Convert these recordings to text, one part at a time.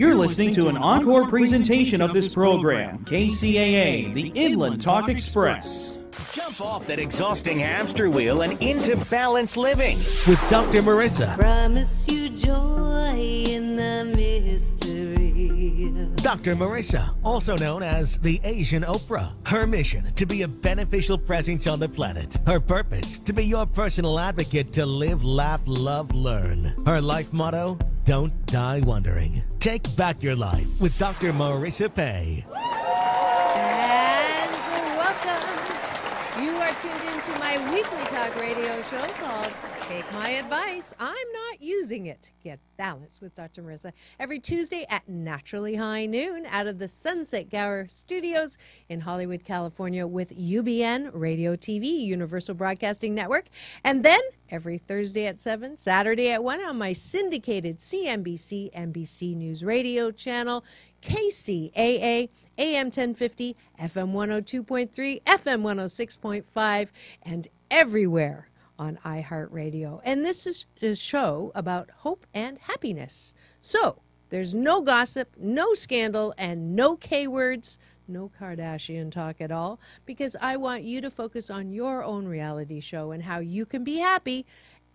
You're listening to an encore presentation of this program, KCAA, the Inland Talk Express. Jump off that exhausting hamster wheel and into balanced living with Dr. Marissa. Promise you joy in the mystery. Dr. Marissa, also known as the Asian Oprah. Her mission, to be a beneficial presence on the planet. Her purpose, to be your personal advocate to live, laugh, love, learn. Her life motto, don't die wondering. Take back your life with Dr. Marissa Pay. And welcome. You are tuned into my weekly talk radio show called Take My Advice. I'm not using it. Get balanced with Dr. Marissa every Tuesday at naturally high noon out of the Sunset Gower Studios in Hollywood, California with UBN Radio TV, Universal Broadcasting Network. And then every Thursday at 7, Saturday at 1 on my syndicated CNBC, NBC News Radio channel, KCAA, AM 1050, FM 102.3, FM 106.5, and everywhere on iHeartRadio. And this is a show about hope and happiness. So there's no gossip, no scandal, and no K words, no Kardashian talk at all, because I want you to focus on your own reality show and how you can be happy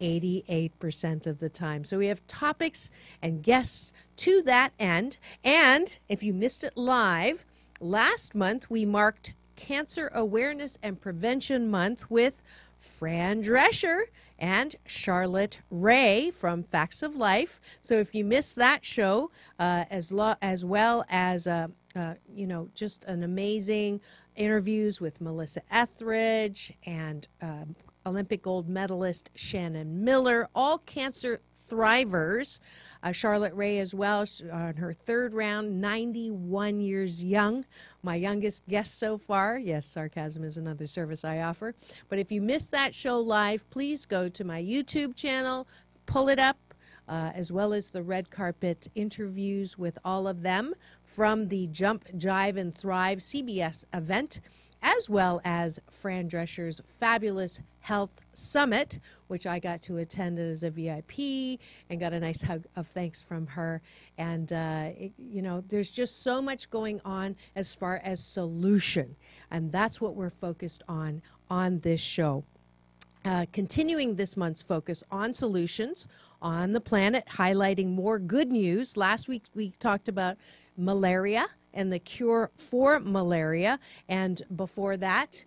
88% of the time. So we have topics and guests to that end. And if you missed it live, last month we marked Cancer Awareness and Prevention Month with Fran Drescher and Charlotte Ray from Facts of Life. So if you missed that show, as well as just an amazing interviews with Melissa Etheridge and Olympic gold medalist Shannon Miller, all cancer thrivers. Charlotte Ray as well, on her third round, 91 years young. My youngest guest so far. Yes, sarcasm is another service I offer. But if you missed that show live, please go to my YouTube channel, pull it up, as well as the red carpet interviews with all of them from the Jump, Jive, and Thrive CBS event, as well as Fran Drescher's fabulous Health Summit, which I got to attend as a VIP and got a nice hug of thanks from her. And, there's just so much going on as far as solution. And that's what we're focused on this show. Continuing this month's focus on solutions on the planet, highlighting more good news. Last week we talked about malaria and the cure for malaria. And before that,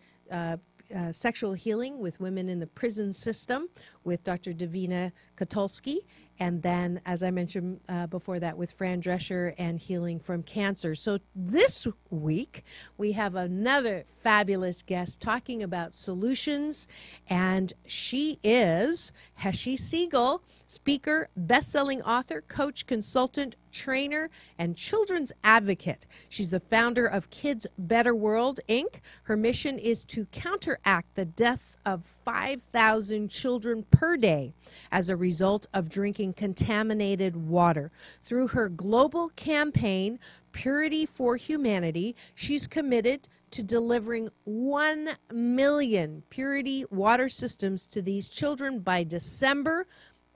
sexual healing with women in the prison system with Dr. Davina Katulski. And then, as I mentioned before that, with Fran Drescher and healing from cancer. So this week, we have another fabulous guest talking about solutions. And she is Heshi Siegel, speaker, best-selling author, coach, consultant, trainer, and children's advocate. She's the founder of Kids Better World, Inc. Her mission is to counteract the deaths of 5,000 children per day as a result of drinking contaminated water. Through her global campaign, Purity for Humanity, she's committed to delivering 1 million purity water systems to these children by December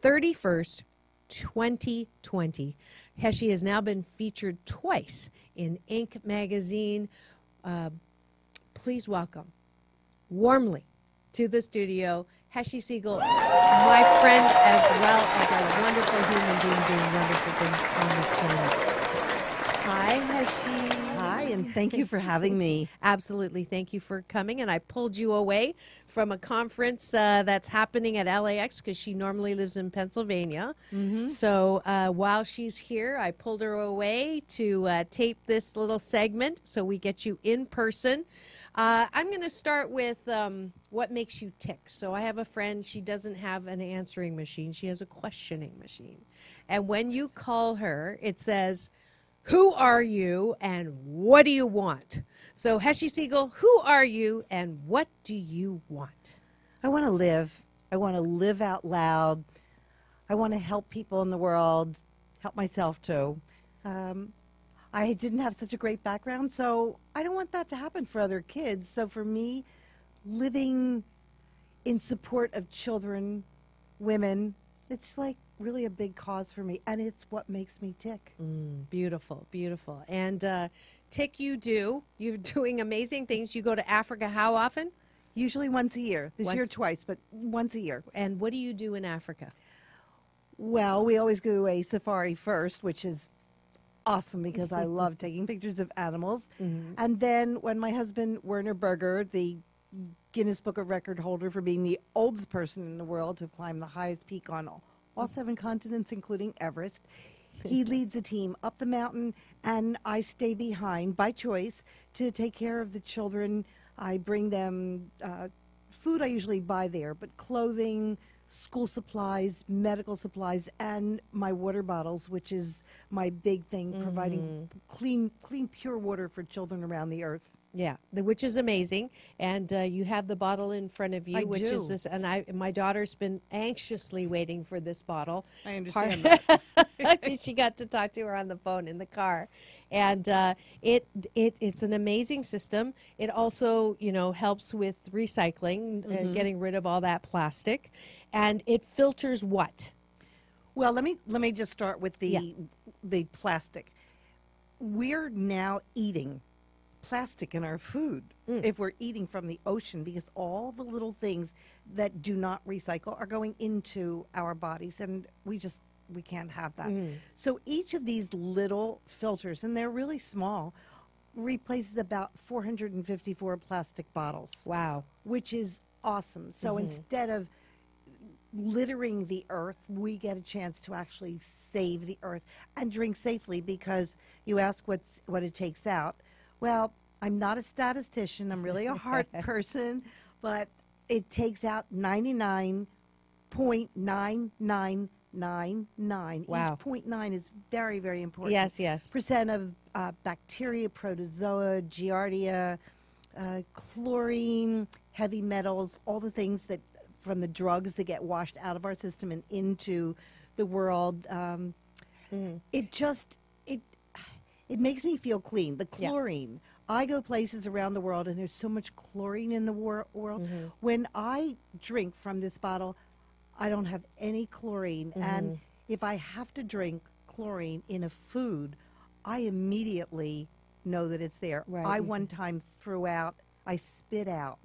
31st, 2020. Heshi has now been featured twice in Inc. magazine. Please welcome warmly to the studio, Heshi Siegel, my friend, as well as a wonderful human being doing wonderful things on the planet. Hi, Heshi. Hi, and thank you for having me. Absolutely. Thank you for coming. And I pulled you away from a conference that's happening at LAX because she normally lives in Pennsylvania. Mm-hmm. So while she's here, I pulled her away to tape this little segment so we get you in person. I'm going to start with what makes you tick. So I have a friend, she doesn't have an answering machine. She has a questioning machine. And when you call her, it says, who are you and what do you want? So Heshi Siegel, who are you and what do you want? I want to live. I want to live out loud. I want to help people in the world, help myself too. I didn't have such a great background, so I don't want that to happen for other kids. So for me, living in support of children, women, it's like really a big cause for me, and it's what makes me tick. Beautiful, beautiful. And Tick, you're doing amazing things. You go to Africa how often? Usually once a year. This year Once- twice, but once a year. And what do you do in Africa? Well, we always go to a safari first, which is awesome because I love taking pictures of animals. And then when my husband, Werner Berger, the Guinness Book of Record holder for being the oldest person in the world to climb the highest peak on all 7 continents, including Everest, he leads a team up the mountain, and I stay behind by choice to take care of the children. I bring them food I usually buy there, but clothing, school supplies, medical supplies, and my water bottles, which is my big thing, providing clean, pure water for children around the earth. Yeah, which is amazing. And you have the bottle in front of you, I which do. is this. And my daughter's been anxiously waiting for this bottle. I understand that. She got to talk to her on the phone in the car, and it's an amazing system. It also, helps with recycling, getting rid of all that plastic, and it filters what? Well, let me just start with the plastic. We're now eating plastic in our food if we're eating from the ocean, because all the little things that do not recycle are going into our bodies, and we can't have that. So each of these little filters, and they're really small, replaces about 454 plastic bottles. Wow. Which is awesome. So instead of littering the earth, we get a chance to actually save the earth and drink safely, because you ask what it takes out. Well, I'm not a statistician. I'm really a heart person, but it takes out 99.9999. Wow. Each 0.9 is very, very important. Yes. Percent of bacteria, protozoa, giardia, chlorine, heavy metals, all the things that from the drugs that get washed out of our system and into the world. It makes me feel clean. The chlorine. I go places around the world, and there's so much chlorine in the world. When I drink from this bottle, I don't have any chlorine. And if I have to drink chlorine in a food, I immediately know that it's there. Right. I one time I spit out.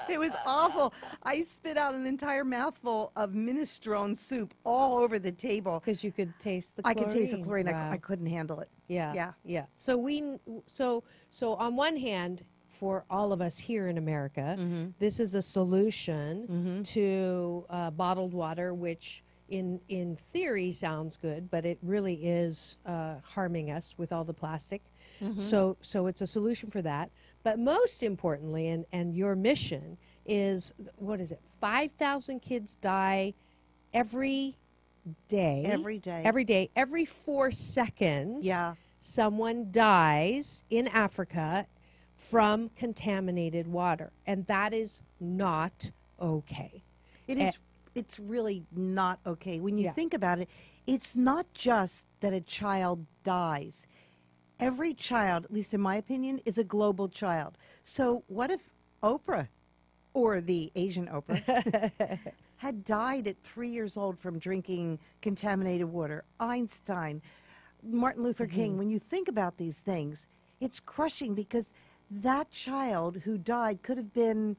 It was awful. I spit out an entire mouthful of minestrone soup all over the table. Because you could taste the I chlorine. could taste the chlorine. Wow. I couldn't handle it. Yeah. So on one hand, for all of us here in America, this is a solution to bottled water, which in theory sounds good, but it really is harming us with all the plastic. So it's a solution for that. But most importantly, and your mission is, 5,000 kids die every day. Every 4 seconds. Yeah. Someone dies in Africa from contaminated water, and that is not okay. It is. It's really not okay. When you think about it, it's not just that a child dies. Every child, at least in my opinion, is a global child. So what if Oprah, or the Asian Oprah, had died at 3 years old from drinking contaminated water? Einstein, Martin Luther King. When you think about these things, it's crushing, because that child who died could have been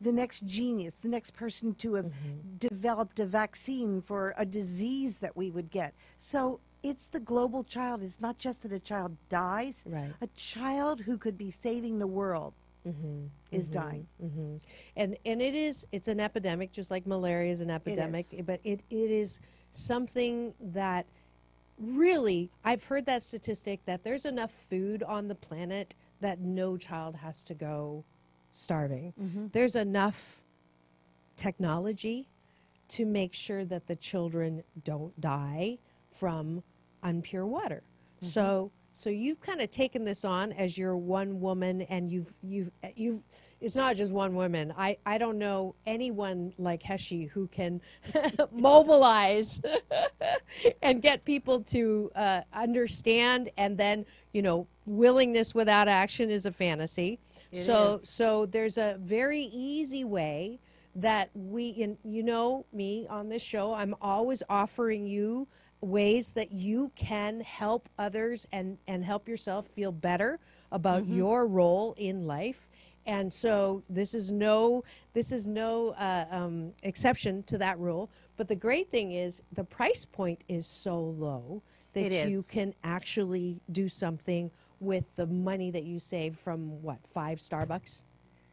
the next genius, the next person to have developed a vaccine for a disease that we would get. So it's the global child. It's not just that a child dies. Right. A child who could be saving the world is dying. And it's an epidemic, just like malaria is an epidemic. But it is something that really, I've heard that statistic that there's enough food on the planet that no child has to go starving. There's enough technology to make sure that the children don't die from unpure water. So you've kind of taken this on as your one woman, and you've it's not just one woman. I don't know anyone like Heshi who can mobilize and get people to understand, and then, willingness without action is a fantasy. So there's a very easy way that you know me on this show, I'm always offering you ways that you can help others and help yourself feel better about your role in life. And so this is no exception to that rule. But the great thing is the price point is so low that you can actually do something with the money that you save from 5 Starbucks,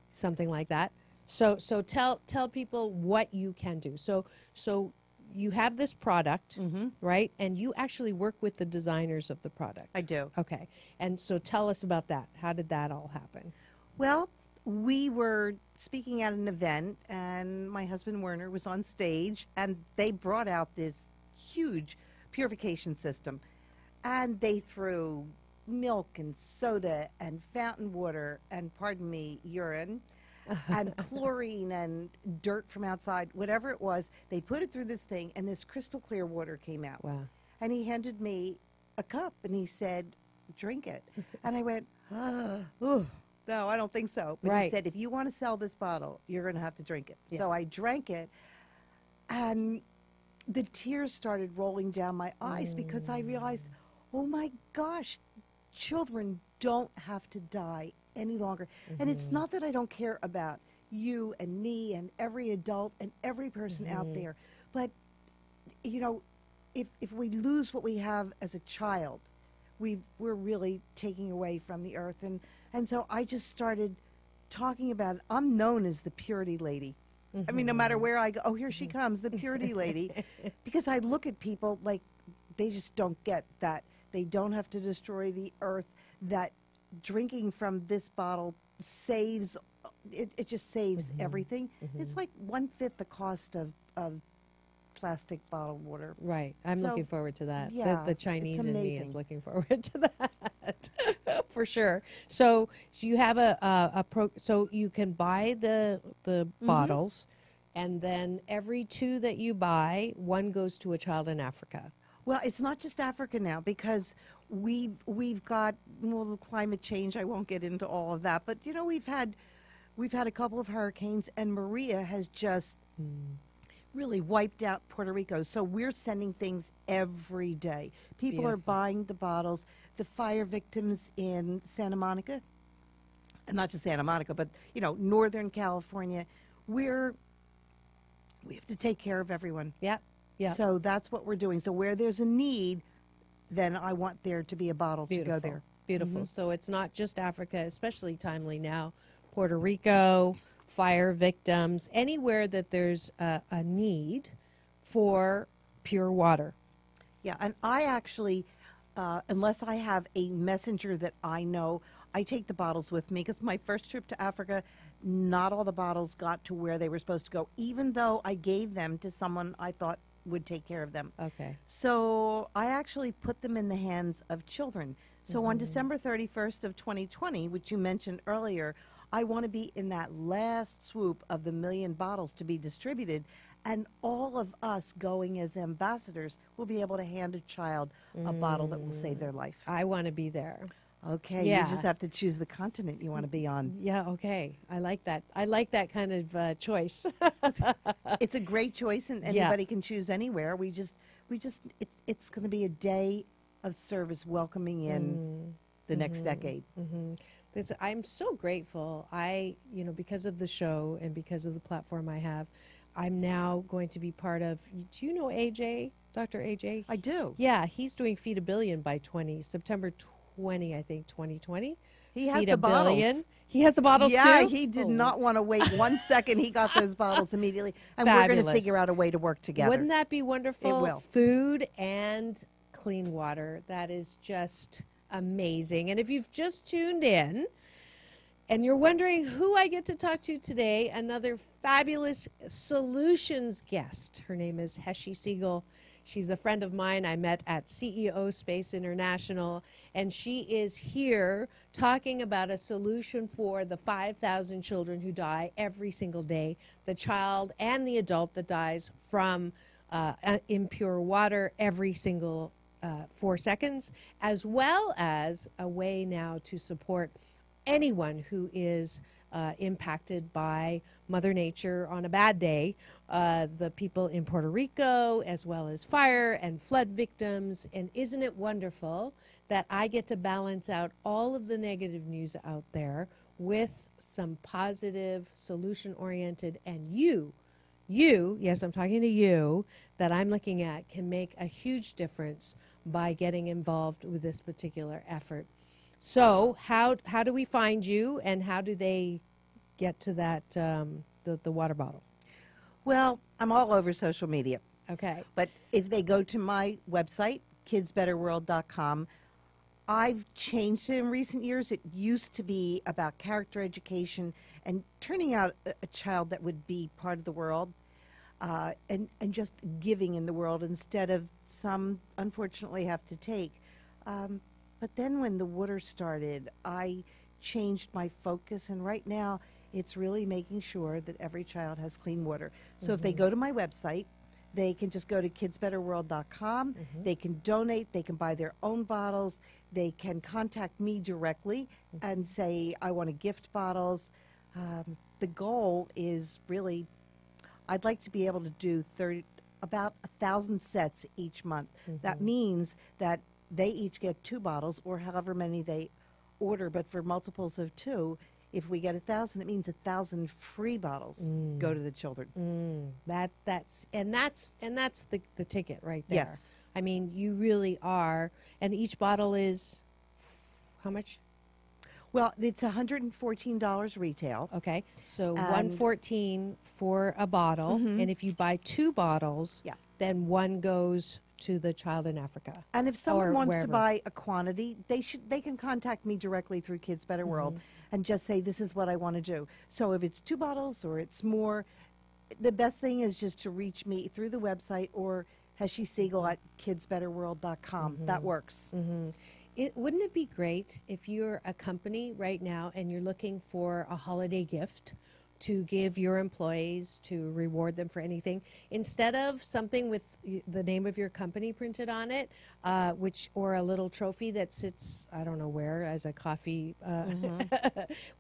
something like that. So tell people what you can do. So you have this product, right? And you actually work with the designers of the product. I do. Okay. And so tell us about that. How did that all happen? Well, we were speaking at an event, and my husband Werner was on stage, and they brought out this huge purification system, and they threw milk and soda and fountain water and, pardon me, urine and chlorine and dirt from outside, whatever it was. They put it through this thing, and this crystal clear water came out. Wow. And he handed me a cup, and he said, drink it. And I went, oh, no, I don't think so. But he said, if you want to sell this bottle, you're going to have to drink it. Yeah. So I drank it, and the tears started rolling down my eyes because I realized, oh my gosh, children don't have to die any longer. And it's not that I don't care about you and me and every adult and every person out there, but you know, if we lose what we have as a child, we're really taking away from the earth. And so I just started talking about it. I'm known as the purity lady. I mean, no matter where I go, oh, here she comes, the purity lady. Because I look at people like they just don't get that they don't have to destroy the earth, that drinking from this bottle saves, it just saves everything. It's like 1/5 the cost of plastic bottled water. Right. I'm looking forward to that. Yeah, The Chinese it's in me amazing. is looking forward to that. For sure. So you have so you can buy the bottles, and then every 2 that you buy, 1 goes to a child in Africa. Well, it's not just Africa now, because we've got, well, the climate change. I won't get into all of that, but you know, we've had a couple of hurricanes, and Maria has just really wiped out Puerto Rico. So we're sending things every day. People are buying the bottles. The fire victims in Santa Monica, and not just Santa Monica, but you know, Northern California, we have to take care of everyone. Yep. Yeah. So that's what we're doing. So where there's a need, then I want there to be a bottle to go there. Beautiful. So it's not just Africa, especially timely now. Puerto Rico, fire victims, anywhere that there's a need for pure water. Yeah, and I actually, unless I have a messenger that I know, I take the bottles with me, because my first trip to Africa, not all the bottles got to where they were supposed to go, even though I gave them to someone I thought would take care of them. Okay. So I actually put them in the hands of children. So on December 31st of 2020, which you mentioned earlier, I want to be in that last swoop of the 1 million bottles to be distributed, and all of us going as ambassadors will be able to hand a child a bottle that will save their life. I want to be there. Okay, Yeah. you just have to choose the continent you want to be on. Yeah, okay. I like that. I like that kind of choice. It's a great choice, and anybody can choose anywhere. It's going to be a day of service welcoming in the next decade. I'm so grateful. Because of the show and because of the platform I have, I'm now going to be part of, do you know AJ, Dr. AJ? I do. Yeah, he's doing Feed a Billion by September 20, I think, 2020. He has Feed the a Billion. bottles. He has the bottles too? Yeah, he did not want to wait 1 second. He got those bottles immediately. And we're going to figure out a way to work together. Wouldn't that be wonderful? It will. Food and clean water. That is just amazing. And if you've just tuned in and you're wondering who I get to talk to today, another fabulous solutions guest. Her name is Heshi Siegel. She's a friend of mine I met at CEO Space International, and she is here talking about a solution for the 5,000 children who die every single day, the child and the adult that dies from impure water every single 4 seconds, as well as a way now to support anyone who is impacted by Mother Nature on a bad day, the people in Puerto Rico, as well as fire and flood victims. And isn't it wonderful that I get to balance out all of the negative news out there with some positive, solution-oriented, and you, yes, I'm talking to you, that I'm looking at can make a huge difference by getting involved with this particular effort. So how do we find you, and how do they get to that, the water bottle? Well, I'm all over social media. Okay. But if they go to my website, kidsbetterworld.com, I've changed it in recent years. It used to be about character education and turning out a child that would be part of the world, and just giving in the world instead of some, unfortunately, have to take. But then when the water started, I changed my focus, and right now it's really making sure that every child has clean water. So if they go to my website, they can just go to kidsbetterworld.com. They can donate. They can buy their own bottles. They can contact me directly and say, I want to gift bottles. The goal is really, I'd like to be able to do about 1,000 sets each month. That means that they each get 2 bottles, or however many they order, but for multiples of 2, if we get 1,000, it means 1,000 free bottles go to the children. That's the ticket right there. Yes. I mean, you really are, and each bottle is how much? Well, it's $114 retail. Okay, so $114 for a bottle, and if you buy 2 bottles, then one goes to the child in Africa. And if someone wants wherever. to buy a quantity, they can contact me directly through Kids Better World and just say, this is what I want to do. So if it's 2 bottles or it's more, the best thing is just to reach me through the website or Heshy Siegel at kidsbetterworld.com. That works. Wouldn't it be great if you're a company right now and you're looking for a holiday gift to give your employees to reward them for anything, instead of something with the name of your company printed on it, or a little trophy that sits, I don't know where, as a coffee,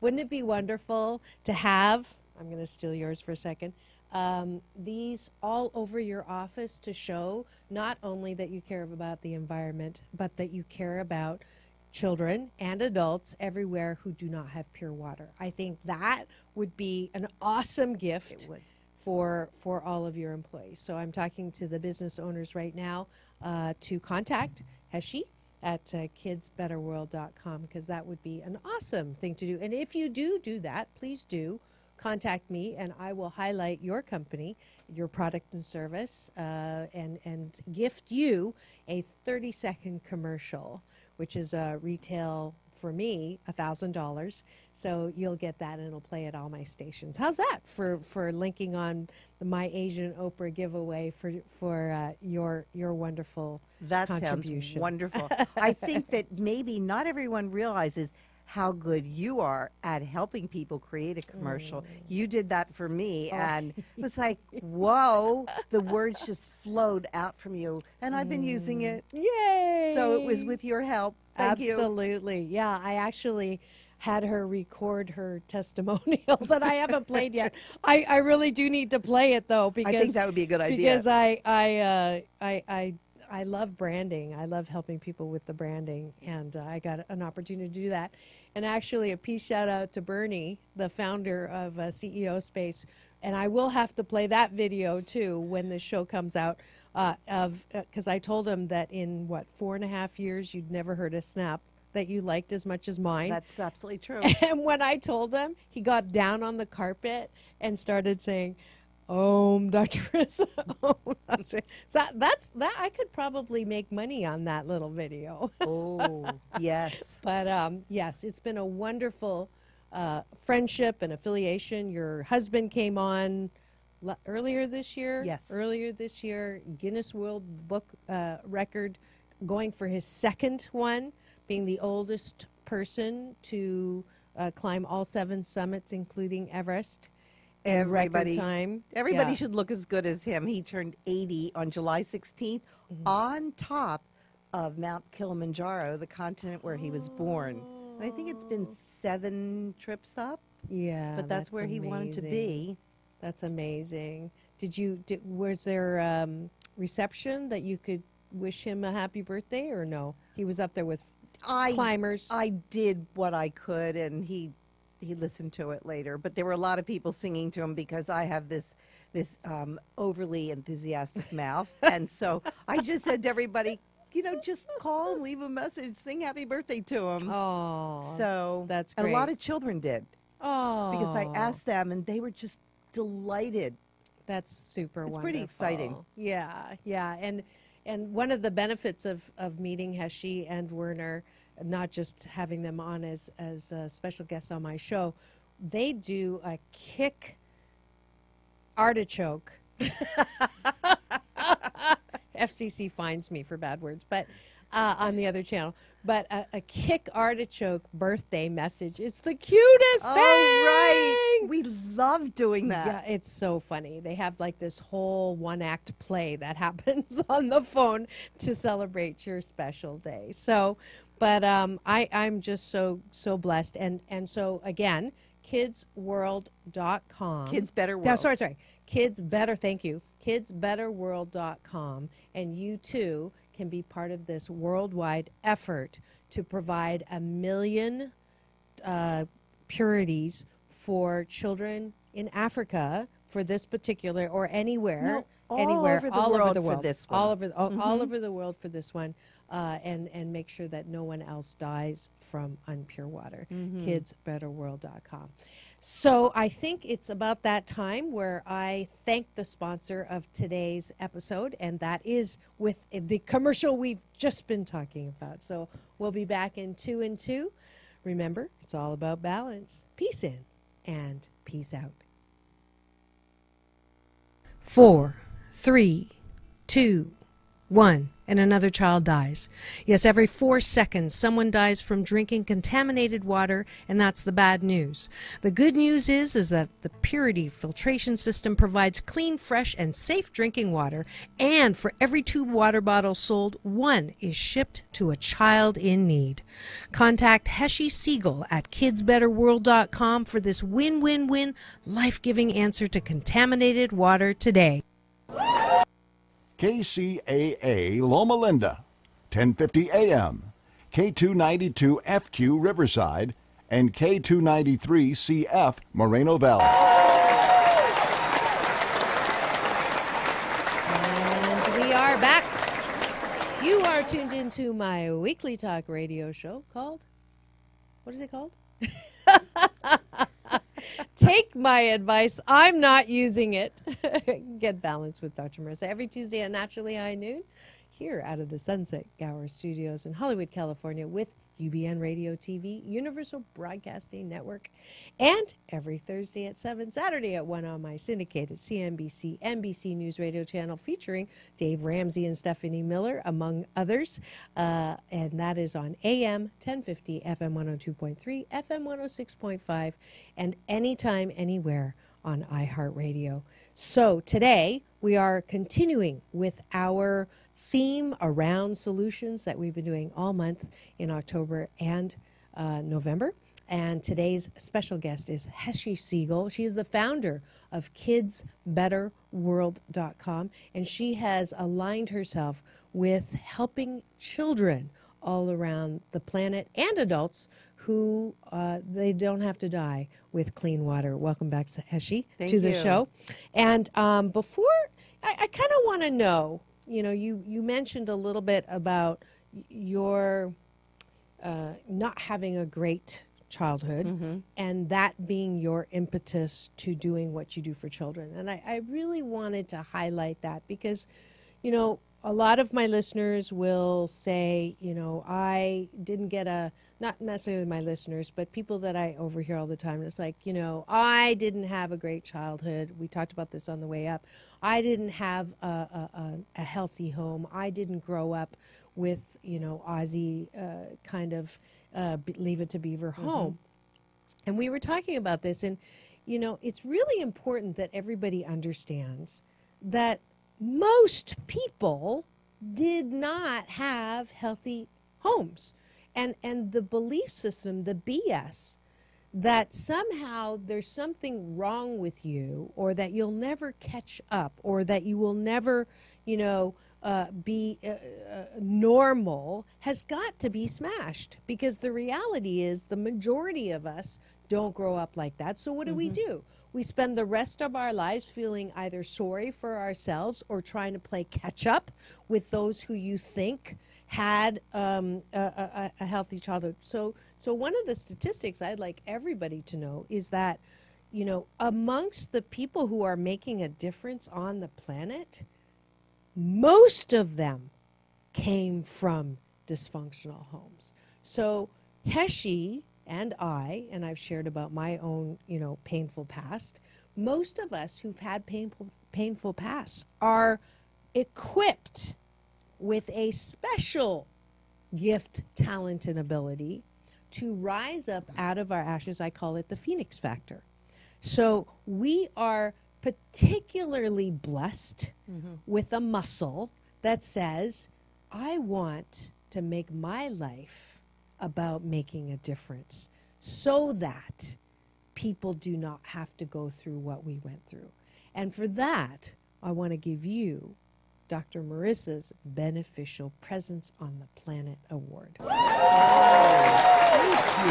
wouldn't it be wonderful to have, I'm going to steal yours for a second, these all over your office to show not only that you care about the environment, but that you care about children and adults everywhere who do not have pure water. I think that would be an awesome gift for all of your employees. So I'm talking to the business owners right now to contact Heshy at kidsbetterworld.com, because that would be an awesome thing to do. And if you do that, please do contact me, and I will highlight your company, your product and service, and gift you a 30-second commercial, which is retail for me $1,000. So you'll get that, and it'll play at all my stations. How's that for linking on the My Asian Oprah giveaway for your wonderful contribution? Sounds wonderful. I think that maybe not everyone realizes how good you are at helping people create a commercial. You did that for me, and it was like, whoa, the words just flowed out from you, and I've been using it. Yay! So it was with your help. Thank you. Absolutely. Yeah, I actually had her record her testimonial that I haven't played yet. I really do need to play it, though, because I think that would be a good idea. Because I love branding. I love helping people with the branding, and I got an opportunity to do that. And actually, a peace shout out to Bernie, the founder of CEO Space, and I will have to play that video too when the show comes out. Because I told him that in 4.5 years you'd never heard a snap that you liked as much as mine. That's absolutely true. And when I told him, he got down on the carpet and started saying, Dr. Rissa. So that's I could probably make money on that little video. Oh, yes. But yes, it's been a wonderful friendship and affiliation. Your husband came on earlier this year. Yes. Earlier this year, Guinness World Book record, going for his 2nd one, being the oldest person to climb all 7 summits, including Everest. Everybody Yeah. should look as good as him. He turned 80 on July 16th on top of Mount Kilimanjaro, the continent where he was born. And I think it's been 7 trips up Yeah, but that's where he wanted to be. That's amazing. Was there reception that you could wish him a happy birthday, or no? He was up there with climbers. I did what I could, and he listened to it later. But there were a lot of people singing to him because I have this overly enthusiastic mouth, and so I just said to everybody, just call and leave a message, sing happy birthday to him. Oh, so that's and great. a lot of children did. Oh, Because I asked them, and they were just delighted. That's super wonderful. It's pretty exciting. Yeah, yeah. And one of the benefits of meeting Heshi and Werner, not just having them on as special guests on my show, they do a kick artichoke. FCC finds me for bad words, but on the other channel. But a kick artichoke birthday message. It's the cutest thing. Right. We love doing that. Yeah, it's so funny. They have like this whole one-act play that happens on the phone to celebrate your special day. So, but I'm just so blessed. And so again, kidsworld.com. Kids Better World. No, sorry. Kids Better, thank you. kidsbetterworld.com, and you too can be part of this worldwide effort to provide 1 million purities for children in Africa for this particular, or anywhere, all over the world for this one. all over the world for this one, and make sure that no one else dies from unpure water. Kidsbetterworld.com. So I think it's about that time where I thank the sponsor of today's episode, and that is with the commercial we've just been talking about. So we'll be back in 2 and 2. Remember, it's all about balance. Peace in and peace out. 4, 3, 2, 1, and another child dies. Yes, every 4 seconds, someone dies from drinking contaminated water, and that's the bad news. The good news is that the Purity filtration system provides clean, fresh, and safe drinking water, and for every 2 water bottles sold, 1 is shipped to a child in need. Contact Heshi Siegel at kidsbetterworld.com for this win-win-win, life-giving answer to contaminated water today. KCAA Loma Linda, 1050 AM, K292 FQ Riverside, and K293 CF Moreno Valley. And we are back. You are tuned into my weekly talk radio show called, what is it called? Take my advice. I'm not using it. Get balanced with Dr. Marissa every Tuesday at Naturally High Noon here out of the Sunset Gower Studios in Hollywood, California with UBN Radio TV, Universal Broadcasting Network, and every Thursday at 7, Saturday at 1 on my syndicated CNBC, NBC News Radio channel featuring Dave Ramsey and Stephanie Miller, among others. And that is on AM 1050, FM 102.3, FM 106.5, and anytime, anywhere on iHeartRadio. So today we are continuing with our theme around solutions that we've been doing all month in October and November. And today's special guest is Heshi Siegel. She is the founder of kidsbetterworld.com, and she has aligned herself with helping children all around the planet and adults who they don't have to die with clean water. Welcome back, Heshi, to the show. And before, I kind of want to know, you mentioned a little bit about your not having a great childhood, and that being your impetus to doing what you do for children. And I really wanted to highlight that because, a lot of my listeners will say, I didn't get not necessarily my listeners, but people that I overhear all the time. It's like, I didn't have a great childhood. We talked about this on the way up. I didn't have a healthy home. I didn't grow up with, Aussie kind of Leave It to Beaver home. And we were talking about this, and, it's really important that everybody understands that most people did not have healthy homes. And the belief system, the BS that somehow there's something wrong with you, or that you'll never catch up, or that you will never, be normal, has got to be smashed. Because the reality is the majority of us don't grow up like that. So what do? We spend the rest of our lives feeling either sorry for ourselves or trying to play catch up with those who you think had a healthy childhood. So one of the statistics I'd like everybody to know is that, amongst the people who are making a difference on the planet, most of them came from dysfunctional homes. So Heshi and I've shared about my own, painful past. Most of us who've had painful pasts are equipped with a special gift, talent, and ability to rise up out of our ashes. I call it the Phoenix factor. So we are particularly blessed with a muscle that says, I want to make my life about making a difference so that people do not have to go through what we went through. And for that, I want to give you Dr. Marissa's Beneficial Presence on the Planet Award. Thank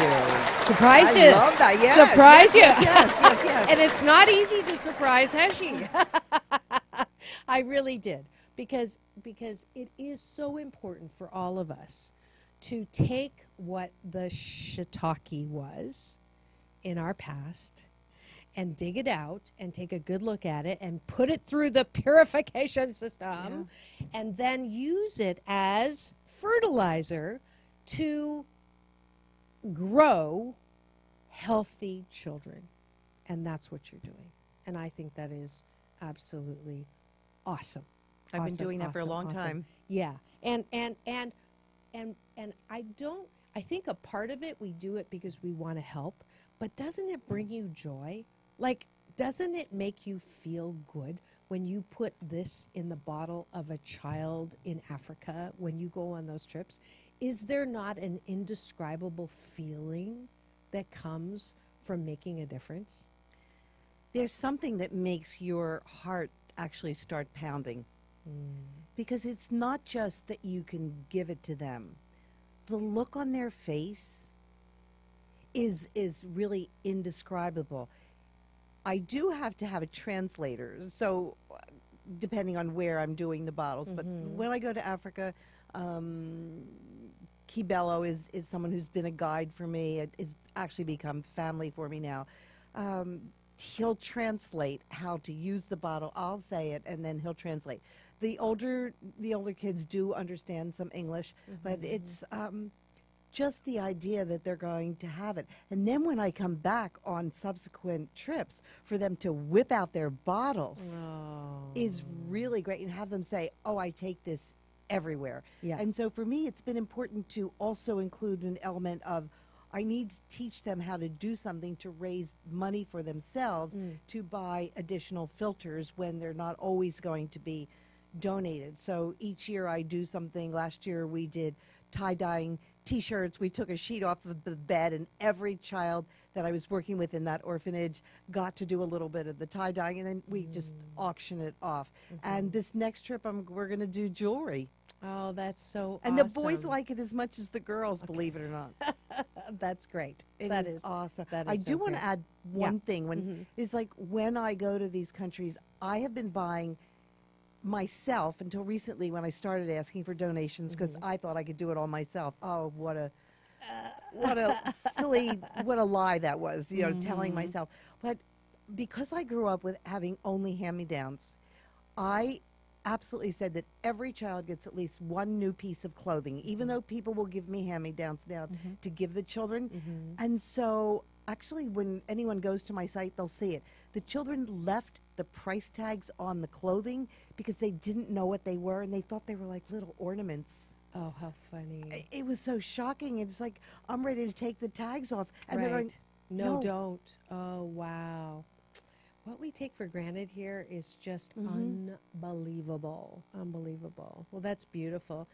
you. Surprised you. I love that. Yes, Surprise yes, you. Yes. And it's not easy to surprise Heshi. I really did. Because it is so important for all of us to take what the shiitake was in our past and dig it out and take a good look at it and put it through the purification system and then use it as fertilizer to grow healthy children. And that's what you're doing. And I think that is absolutely awesome. I've been doing that for a long time. Yeah. And I think a part of it, we do it because we want to help, but doesn't it bring you joy? Like, doesn't it make you feel good when you put this in the bottle of a child in Africa when you go on those trips? Is there not an indescribable feeling that comes from making a difference? There's something that makes your heart actually start pounding. Because it's not just that you can give it to them. The look on their face is really indescribable. I do have to have a translator, so depending on where I'm doing the bottles. But when I go to Africa, Kibello is someone who's been a guide for me. It has actually become family for me now. He'll translate how to use the bottle. I'll say it, and then he'll translate. The older kids do understand some English, but it's just the idea that they're going to have it. And then when I come back on subsequent trips, for them to whip out their bottles is really great, and have them say, oh, I take this everywhere. Yeah. And so for me, it's been important to also include an element of, I need to teach them how to do something to raise money for themselves to buy additional filters when they're not always going to be donated. So each year I do something. Last year we did tie-dyeing T-shirts. We took a sheet off of the bed, and every child that I was working with in that orphanage got to do a little bit of the tie-dyeing, and then we just auction it off. And this next trip we're going to do jewelry. Oh, that's so And awesome. the boys like it as much as the girls, believe it or not. That's great. That is awesome. That is I so do want great. to add one thing. Is like when I go to these countries, I have been buying myself until recently when I started asking for donations because I thought I could do it all myself. Oh, what a silly, what a lie that was, telling myself. But because I grew up with having only hand-me-downs, I absolutely said that every child gets at least one new piece of clothing, even though people will give me hand-me-downs now to give the children. And so actually when anyone goes to my site, they'll see it. The children left the price tags on the clothing because they didn't know what they were, and they thought they were like little ornaments. Oh, how funny. It was so shocking. It's like, I'm ready to take the tags off. And they're going, no, don't. Oh, wow. What we take for granted here is just unbelievable. Unbelievable. Well, that's beautiful.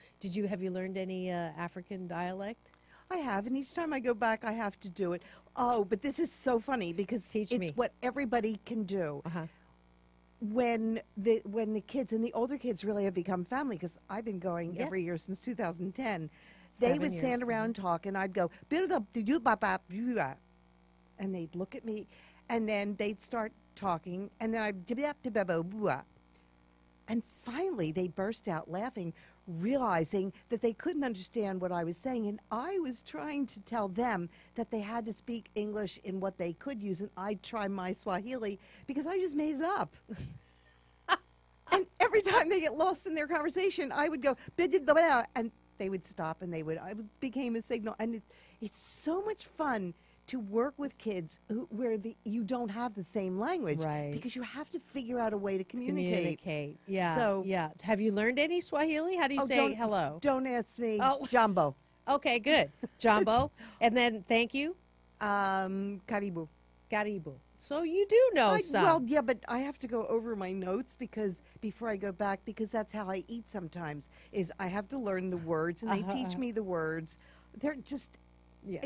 Have you learned any African dialect? I have, and each time I go back, I have to do it. Oh, but this is so funny because Teach it's me. what everybody can do. Uh-huh. When the kids and the older kids really have become family, because I've been going Yeah. every year since 2010, they 7 would years. stand around and talk, and I'd go, "Build up, do ba ba ba," and they'd look at me, and then they'd start talking, and then I'd and finally they burst out laughing, realizing that they couldn't understand what I was saying, and I was trying to tell them that they had to speak English in what they could use, and I'd try my Swahili because I just made it up. And every time they get lost in their conversation, I would go, and they would stop, and became a signal. And it's so much fun to work with kids where you don't have the same language, Right. because you have to figure out a way to communicate. Yeah. So- yeah. Have you learned any Swahili? How do you say hello? Don't ask me. Oh. Jumbo. Okay, good. Jumbo. And then thank you. Karibu. Karibu. So you do know some. Well, yeah, but I have to go over my notes before I go back, because that's how I eat sometimes, is I have to learn the words, and they teach me the words. They're just, Yeah.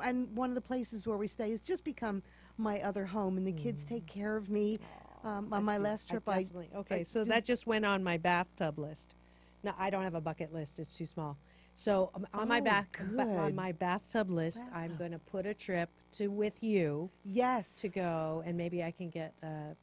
and one of the places where we stay has just become my other home, and the kids take care of me. On my last trip, definitely. Okay, so that just went on my bathtub list. No, I don't have a bucket list. It's too small. So on my bathtub list, I'm going to put a trip with you yes, to go, and maybe I can get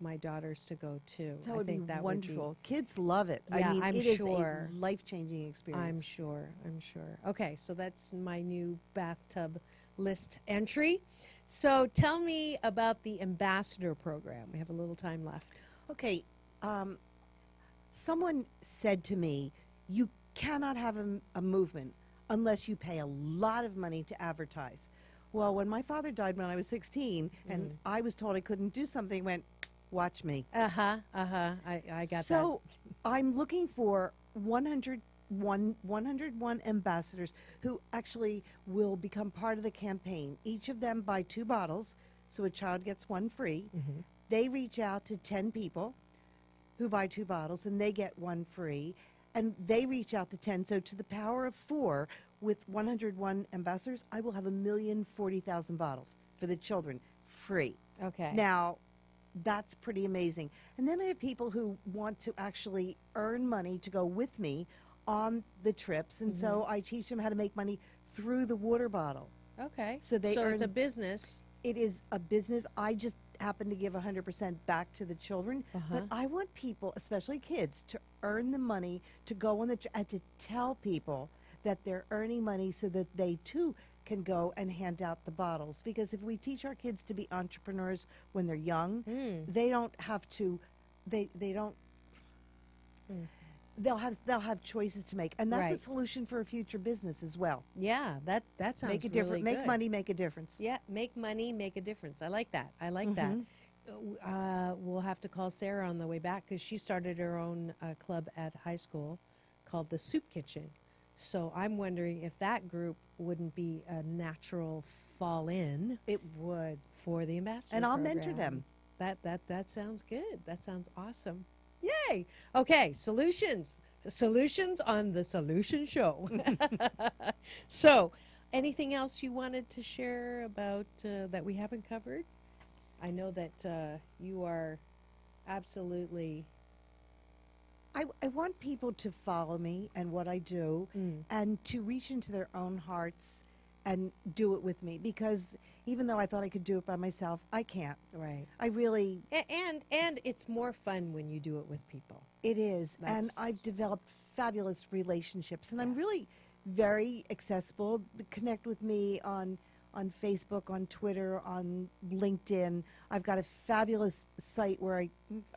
my daughters to go too. that I would think be that wonderful. Kids love it. Yeah, I mean, I'm it is sure. a life-changing experience. I'm sure. Okay, so that's my new bathtub list entry. So tell me about the ambassador program. We have a little time left. Okay, someone said to me, you cannot have a movement unless you pay a lot of money to advertise. Well, when my father died when I was 16, and I was told I couldn't do something, I went, watch me. I got that. So I'm looking for 101 ambassadors who actually will become part of the campaign. Each of them buy 2 bottles, so a child gets 1 free. They reach out to 10 people who buy 2 bottles, and they get 1 free. And they reach out to 10. So to the power of 4, with 101 ambassadors, I will have 1,040,000 bottles for the children, free. Okay. Now, that's pretty amazing. And then I have people who want to actually earn money to go with me on the trips. And so I teach them how to make money through the water bottle. Okay. So they it's a earn- business. It is a business. I just happen to give 100% back to the children. But I want people, especially kids, to earn the money to go on and to tell people that they're earning money so that they too can go and hand out the bottles. Because if we teach our kids to be entrepreneurs when they're young, they don't have to. They don't. They'll have choices to make, and that's a Right. solution for a future business as well. Yeah, that sounds Make a difference. really Make good. money. Make a difference. Yeah, make money, make a difference. I like that. We'll have to call Sarah on the way back because she started her own club at high school called the Soup Kitchen. So I'm wondering if that group wouldn't be a natural fall in It would. for the ambassador. And I'll mentor program. them. That sounds good. That sounds awesome. Yay! Okay, solutions on the Solution Show. So, anything else you wanted to share about that we haven't covered? I know that you are absolutely. I want people to follow me and what I do and to reach into their own hearts and do it with me, because even though I thought I could do it by myself, I can't. Right. I really, And it's more fun when you do it with people. it is. And That's- I've developed fabulous relationships, and I'm really very accessible. Connect with me on Facebook, on Twitter, on LinkedIn. I've got a fabulous site where I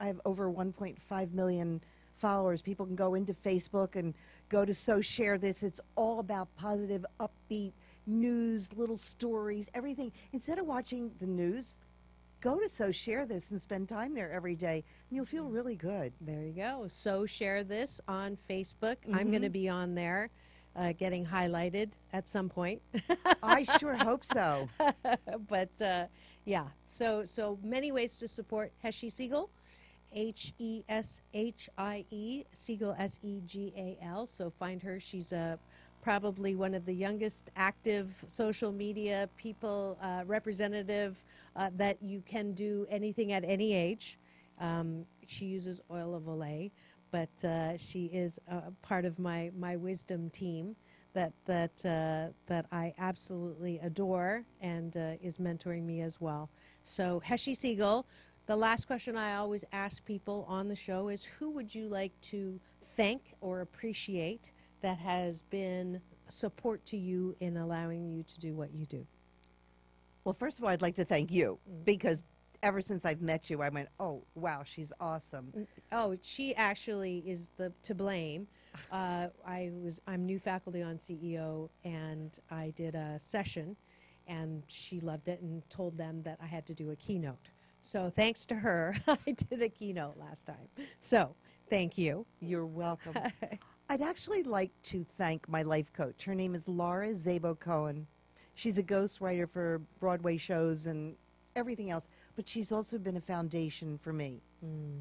have over 1.5 million followers. People can go into Facebook and go to So Share This. It's all about positive, upbeat news, little stories, everything. Instead of watching the news, go to So Share This and spend time there every day, and you'll feel really good. There you go. So share this on Facebook. I'm going to be on there, getting highlighted at some point. I sure hope so. But yeah, so many ways to support Heshie Siegel, Heshie, Siegel, Segal. So find her. She's a probably one of the youngest active social media people, representative, that you can do anything at any age. She uses oil of Olay, but she is part of my wisdom team that I absolutely adore and is mentoring me as well. So Heshi Siegel, the last question I always ask people on the show is, who would you like to thank or appreciate that has been support to you in allowing you to do what you do? Well, first of all, I'd like to thank you because ever since I've met you, I went, oh, wow, she's awesome. Oh, she actually is to blame. I'm new faculty on CEO, and I did a session, and she loved it and told them that I had to do a keynote. So thanks to her, I did a keynote last time. So thank you. You're welcome. I'd actually like to thank my life coach. Her name is Laura Zabo Cohen. She's a ghostwriter for Broadway shows and everything else, but she's also been a foundation for me.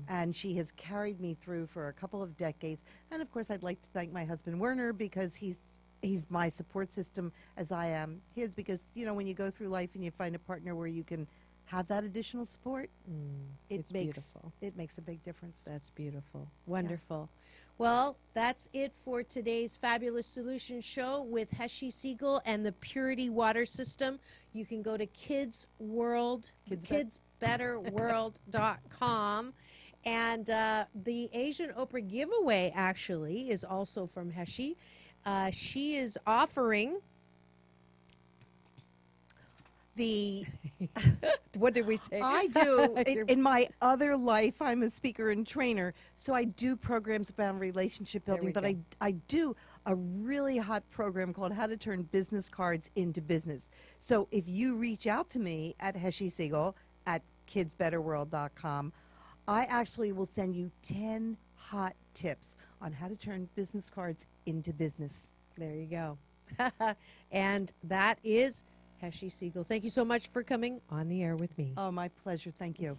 And she has carried me through for a couple of decades. And of course, I'd like to thank my husband Werner, because he's my support system as I am his, because you know, when you go through life and you find a partner where you can have that additional support, It's beautiful. It makes a big difference. That's beautiful. Wonderful. Well, that's it for today's Fabulous Solutions show with Heshi Siegel and the Purity Water System. You can go to kidsbetterworld.com. And the Asian Oprah giveaway actually is also from Heshi. She is offering The what did we say? I do in my other life. I'm a speaker and trainer, so I do programs about relationship building. But I do a really hot program called How to Turn Business Cards into Business. So if you reach out to me at Heshi Siegel at kidsbetterworld.com, I actually will send you 10 hot tips on how to turn business cards into business. There you go. And that is Heshi Siegel. Thank you so much for coming on the air with me. Oh, my pleasure. Thank you.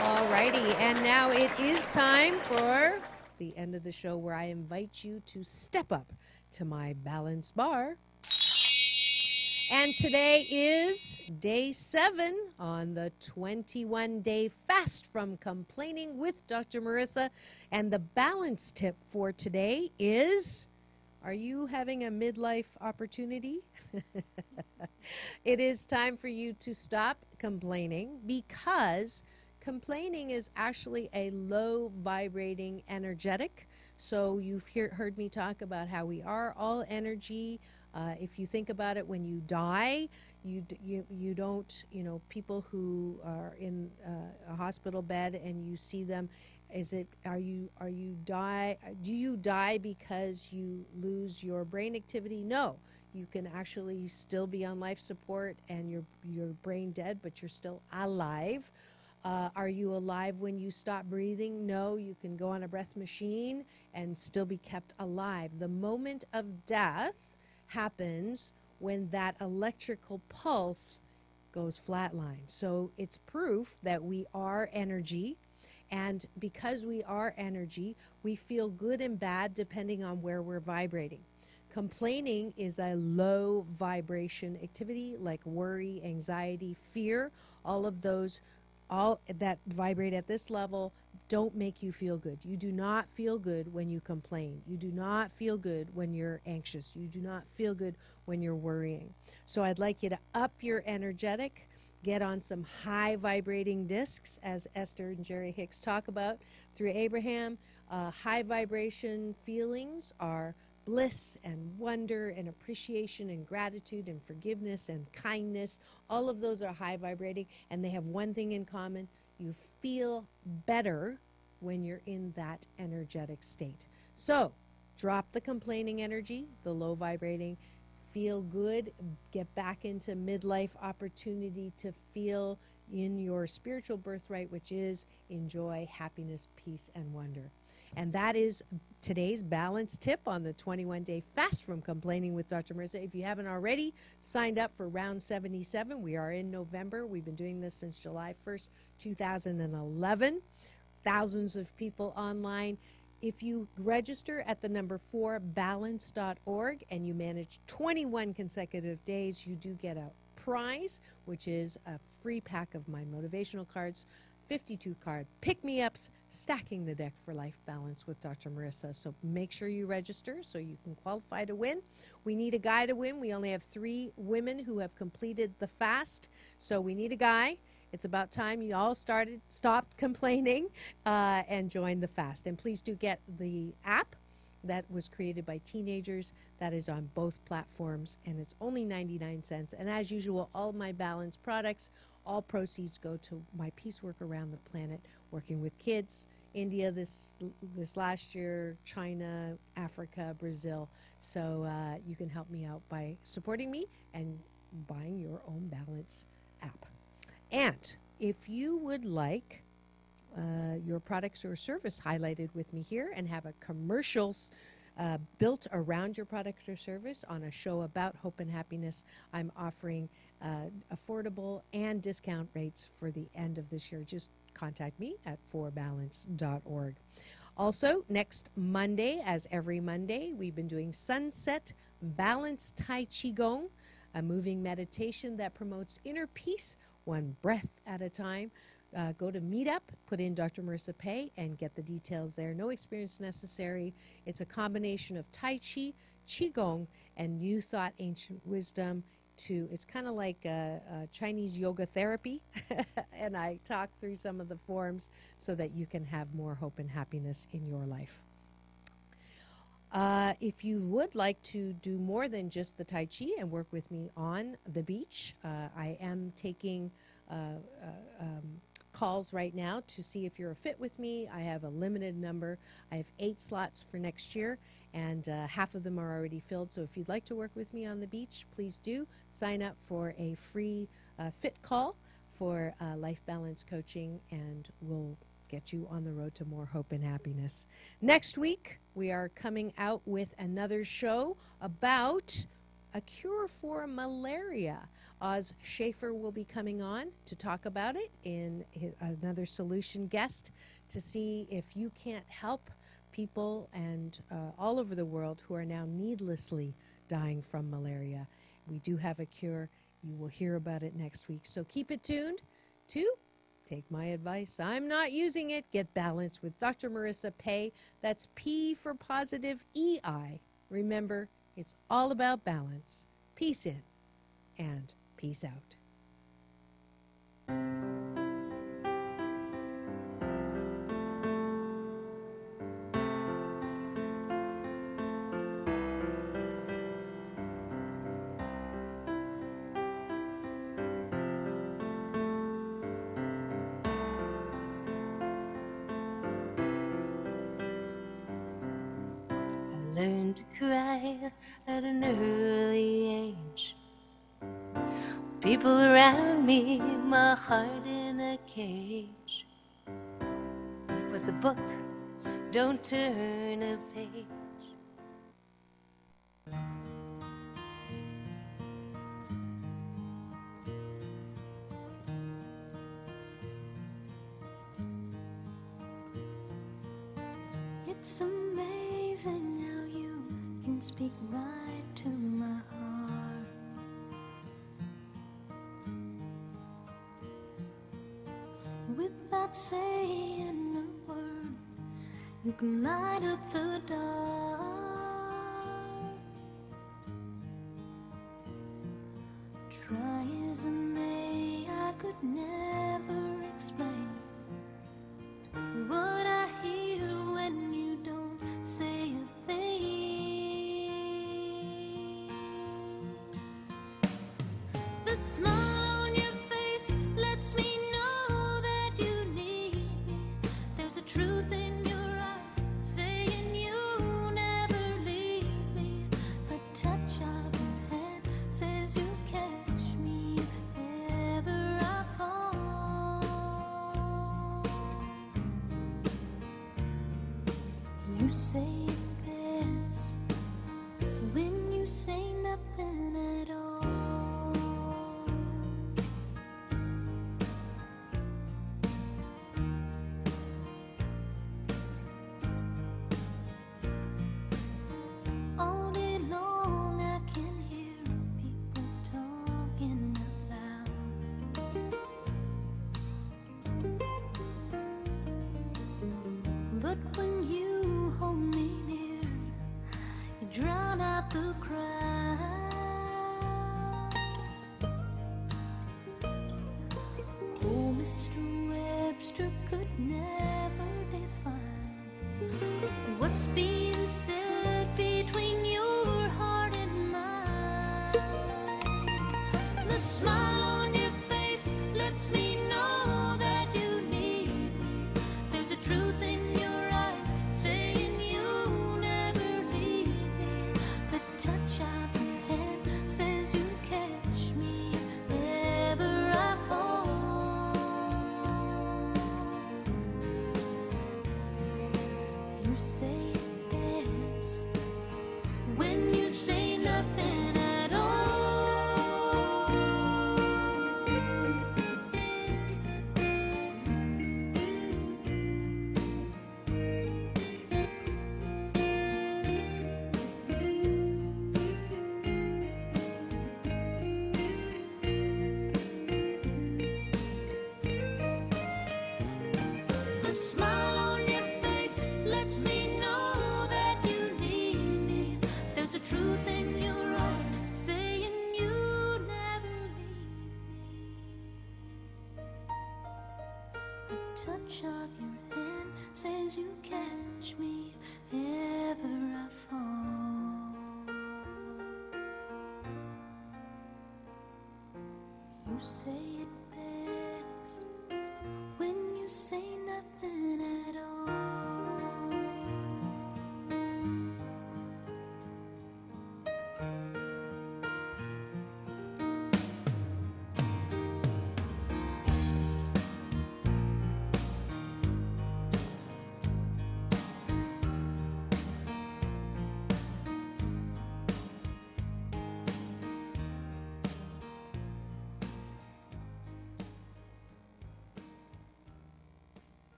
All righty, and now it is time for the end of the show, where I invite you to step up to my balance bar. And today is day 7 on the 21-day fast from complaining with Dr. Marissa. And the balance tip for today is, are you having a midlife opportunity? It is time for you to stop complaining, because complaining is actually a low vibrating energetic. So you've heard me talk about how we are all energy. If you think about it, when you die, you don't, people who are in a hospital bed and you see them, do you die because you lose your brain activity? No, you can actually still be on life support and your brain dead, but you're still alive. Are you alive when you stop breathing? No, you can go on a breath machine and still be kept alive. The moment of death happens when that electrical pulse goes flatline. So it's proof that we are energy, and because we are energy, we feel good and bad depending on where we're vibrating. Complaining is a low vibration activity, like worry, anxiety, fear. All that vibrate at this level don't make you feel good. You do not feel good when you complain. You do not feel good when you're anxious. You do not feel good when you're worrying. So I'd like you to up your energetic, get on some high vibrating discs, as Esther and Jerry Hicks talk about through Abraham. High vibration feelings are bliss and wonder and appreciation and gratitude and forgiveness and kindness. All of those are high vibrating, and they have one thing in common: you feel better when you're in that energetic state. So drop the complaining energy, the low vibrating, feel good, get back into midlife opportunity to feel in your spiritual birthright, which is enjoy, happiness, peace, and wonder. And that is today's balance tip on the 21-day fast from complaining with Dr. Marissa. If you haven't already signed up for round 77, we are in November. We've been doing this since July 1st, 2011. thousands of people online. If you register at the number 4balance.org and you manage 21 consecutive days, you do get a prize, which is a free pack of my motivational cards, 52 card pick-me-ups, Stacking the Deck for Life Balance with Dr. Marissa. So make sure you register so you can qualify to win. We need a guy to win. We only have 3 women who have completed the fast, so we need a guy. It's about time you all stopped complaining and joined the fast. And please do get the app that was created by teenagers. That is on both platforms, and it's only 99 cents. And as usual, all my Balance products, all proceeds go to my peace work around the planet, working with kids, India this last year, China, Africa, Brazil. So you can help me out by supporting me and buying your own Balance app. And if you would like your products or service highlighted with me here and have a commercial built around your product or service on a show about hope and happiness, I'm offering affordable and discount rates for the end of this year. Just contact me at 4balance.org. Also, next Monday, as every Monday, we've been doing Sunset Balance Tai Qigong, a moving meditation that promotes inner peace, one breath at a time. Go to Meetup, put in Dr. Marissa Pei, and get the details there. No experience necessary. It's a combination of Tai Chi, Qigong, and New Thought, Ancient Wisdom. It's kind of like a Chinese yoga therapy, and I talk through some of the forms so that you can have more hope and happiness in your life. If you would like to do more than just the Tai Chi and work with me on the beach, I am taking calls right now to see if you're a fit with me. I have a limited number. I have 8 slots for next year, and half of them are already filled. So if you'd like to work with me on the beach, please do sign up for a free fit call for life balance coaching, and we'll get you on the road to more hope and happiness. Next week, we are coming out with another show about a cure for malaria. Oz Schaefer will be coming on to talk about it in another solution guest to see if you can't help people and all over the world who are now needlessly dying from malaria. We do have a cure. You will hear about it next week. So keep it tuned to Take My Advice. I'm not using it. Get balanced with Dr. Marissa Pei. That's P for positive EI. Remember, it's all about balance. Peace in and peace out. Learned to cry at an early age. People around me, my heart in a cage. It was a book, don't turn a page. It's amazing how you can speak right to my heart. Without saying a word, you can light up the dark. Try as I may, I could never explain what I hear when you don't say a thing. The smile on your face lets me know that you need me. There's a truth in your eyes saying you never leave me. The touch of your hand says you catch me if ever I fall. You say it best when you say nothing at all. drown out the crowd. Oh, Mr. Webster could never define what's being said between your heart and mine. The smile on your face lets me know that you need me. There's a truth in your eyes saying you'll never leave me. The touch of your hand says you catch me if ever I fall. You say it best when you say nothing at all. The smile on your face lets me know that you need me. There's a truth in your eyes saying you never leave me. The touch of your hand says you catch me if ever I fall. You say it best when you say nothing at all.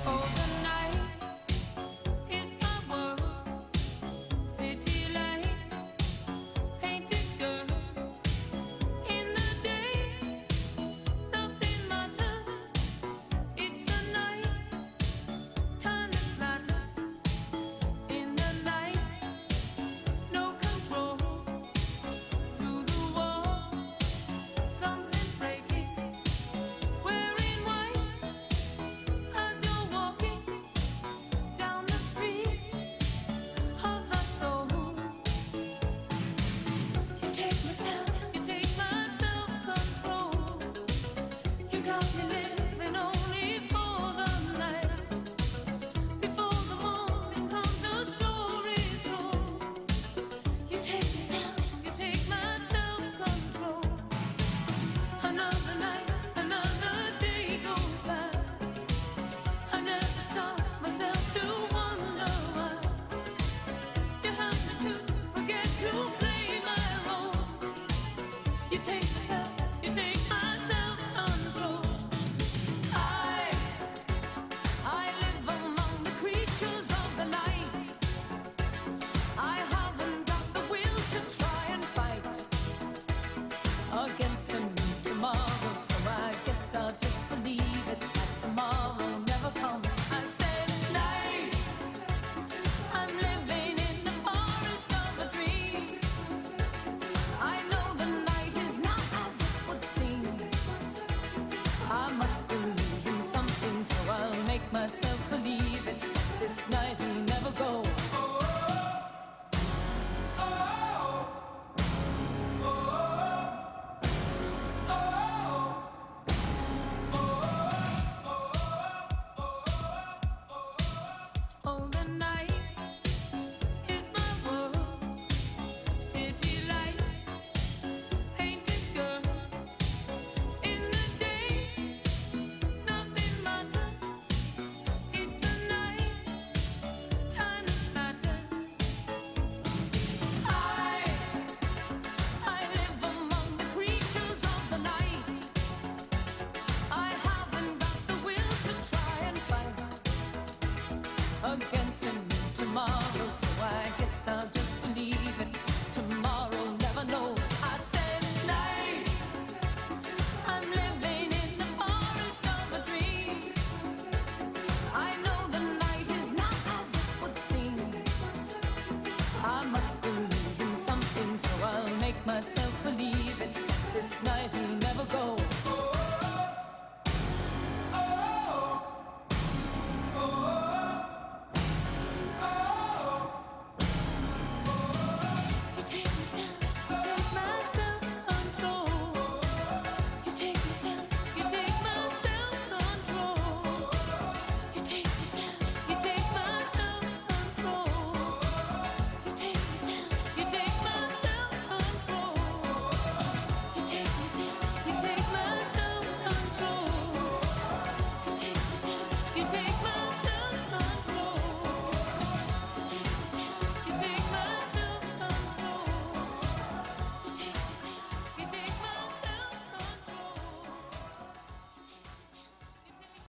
Oh, the night is my world. City lights, painted girl. In the day, nothing matters. It's the night, time that matters. In the night, no control. Through the wall, something breaking. Wearing white as you're walking down the street of my soul. You take my self-control. You got me living only for the night. Before the morning comes, the story's told. You take my self-control. Another night, another day goes by. I never stop myself to wonder why. You help me to forget to play my role. You take my self-control. I live among the creatures of the night. I haven't got the will to try and fight against a new tomorrow, so I guess I'll just believe it that tomorrow never comes. I said night, I'm living in the forest of a dream. I know the night is not as it would seem. I must believe in something, so I'll make myself believe it. This night will never go. Oh, the night is my world. City lights, painted girl. In the day, nothing matters. It's the night, time that matters. I live among the creatures of the night. I haven't got the will to try and fight against